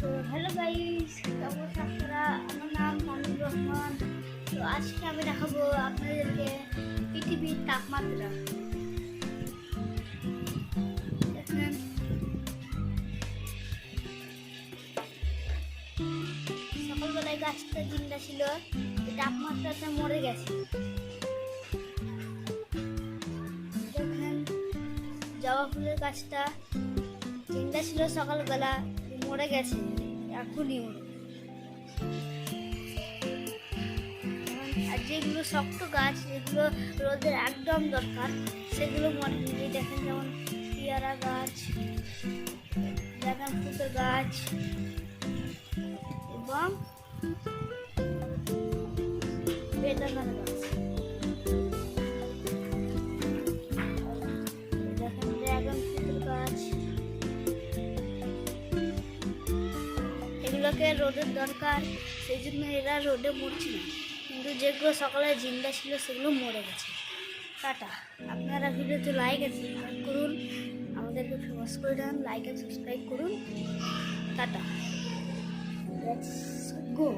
তো hello guys, কেমন আপনারা? আমার নাম মামুনুর রহমান। তো আজকে আমি দেখাবো আপনাদেরকে পৃথিবীর তাপমাত্রা। দেখেন, সকালবেলায় গাছটা জিন্দা ছিল, তাপমাত্রাতে মরে গেছে। দেখেন, জবা ফুলের গাছটা জিন্দা ছিল সকালবেলা, মরে গেছে এখনই। আর যেগুলো শক্ত গাছ, যেগুলো রোদের একদম দরকার, সেগুলো মরেনি। দেখেন, যেমন পেয়ারা গাছ, ড্রাগন ফ্রুটের গাছ এবং বেদানার গাছ। দেখেন, ড্রাগন ফ্রুটের গাছ, এগুলোকে রোদের দরকার, সেই জন্য এরা রোদে মরছে না। কিন্তু যেগুলো সকালে জিন্দা ছিল সেগুলো মরে গেছে। টাটা। আপনারা ভিডিওতে লাইক আর সাবস্ক্রাইব করুন, আমাদেরকে ফেমাস করে দেন। লাইক আর সাবস্ক্রাইব করুন। Tata, let's go.